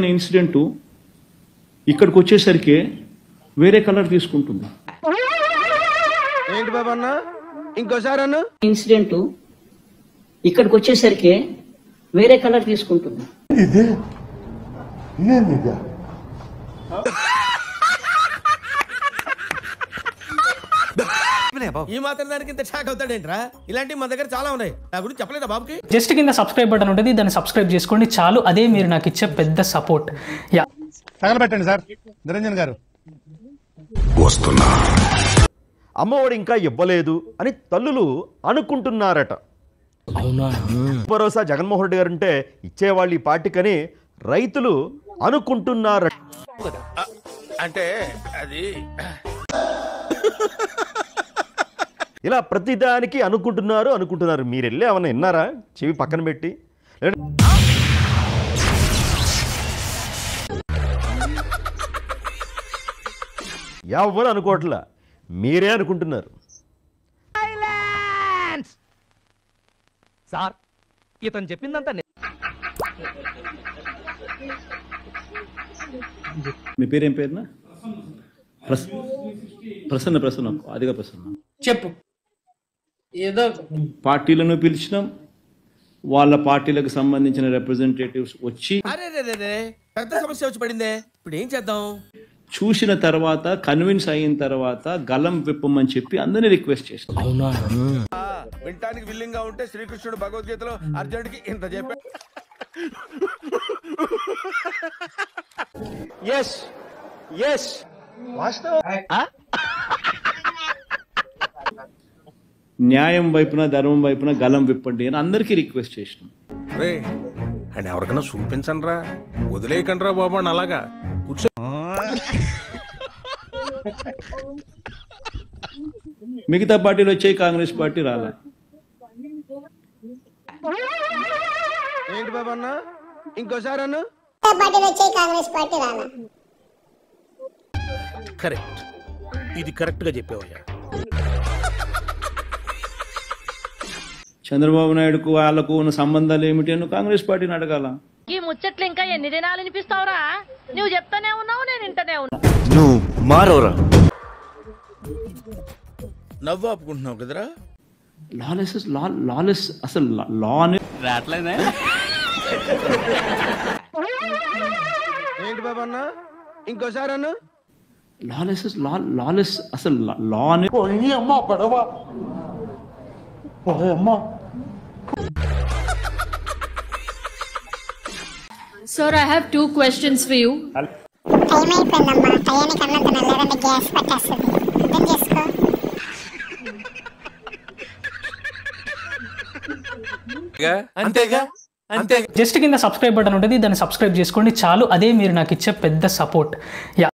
Incident ఇక్కడికి వచ్చేసరికి వేరే కలర్ తీసుకుంటుంది. ఏంటి బాబు అన్న ఇంకోసారి అన్న ఇన్సిడెంట్ ఇక్కడికి వచ్చేసరికి వేరే కలర్ తీసుకుంటుంది. ఈ మాత్రం దానికి ఇంత షాక్ అవుతాడేంట్రా? ఇలాంటివి మన దగ్గర చాలా ఉన్నాయి. నా గురించి చెప్పలేదా బాబుకి? జస్ట్ కింద సబ్స్క్రైబ్ బటన్ ఉంటుంది, దాన్ని సబ్స్క్రైబ్ చేసుకోండి చాలు. అదే మీరు నాకు ఇచ్చే పెద్ద సపోర్ట్. యా తగలబెట్టండి సార్ నిరంజన్ గారు. వస్తున్నా అమ్మఒడి ఇంకా ఇవ్వలేదు అని తల్లులు అనుకుంటున్నారట. భరోసా జగన్మోహన్ రెడ్డి గారు అంటే ఇచ్చేవాళ్ళు ఈ పార్టీకని రైతులు అనుకుంటున్నారట. అంటే అది ఇలా ప్రతిదానికి అనుకుంటున్నారు. మీరు వెళ్ళి ఏమన్నా విన్నారా? చెవి పక్కన పెట్టి ఎవరు అనుకోవట్లా, మీరే అనుకుంటున్నారు. సార్ ఇతను చెప్పిందంతా మీ పేరేం పేరునా? ప్రసన్న అదిగా ప్రసన్న. చెప్పు. ఏదో పార్టీలను పిలిచినాం, వాళ్ళ పార్టీలకు సంబంధించిన రిప్రజెంటేటివ్స్ వచ్చి అరే పెద్ద సమస్య వచ్చి పడిందే. ఇప్పుడు ఏం చేద్దాం? చూసిన తర్వాత కన్విన్స్ అయిన తర్వాత గలం విప్పమని చెప్పి అందరినీ రిక్వెస్ట్ చేస్తాం. వినటానికి విల్లింగ్ గా ఉంటే శ్రీకృష్ణుడు భగవద్గీతలో అర్జునుడికి ఇంత చెప్పాడు. న్యాయం వైపున ధర్మం వైపున గలం విప్పండి అని అందరికీ రిక్వెస్ట్ చేసినాం. అండ్ ఎవరికైనా చూపించండి రా, వదిలేయకండి రా బాబు అని అలాగా కూర్చో. మిగతా పార్టీలు వచ్చాయి, కాంగ్రెస్ పార్టీ రాలే. ఏంటి బాబు అన్న ఇంకోసారి అన్న కరెక్ట్, ఇది కరెక్ట్ గా చెప్పావయ్యా. చంద్రబాబు నాయుడుకు వాళ్ళకు ఉన్న సంబంధాలు ఏమిటి అని కాంగ్రెస్ పార్టీని అడగాల. ఈ ముచ్చట్లు ఇంకా ఎన్ని దినాలు వినిపిస్తావురా? నువ్వు చెప్తానే ఉన్నావు, నేను ఇంటనే ఉన్నా. నువ్వు మారోరా. నవ్వు ఆపుకుంటున్నావు కదరా? లాలెస్ అసలు లా రాట్లేదే. ఏంటి బాబు అన్న ఇంకోసారి అన్న లాలెస్ అసలు లా Sir, I have 2 questions for you. అంతేగా. జస్ట్ కింద సబ్స్క్రైబ్ బటన్ ఉంటుంది, దాన్ని సబ్స్క్రైబ్ చేసుకోండి చాలు. అదే మీరు నాకు ఇచ్చే పెద్ద సపోర్ట్. యా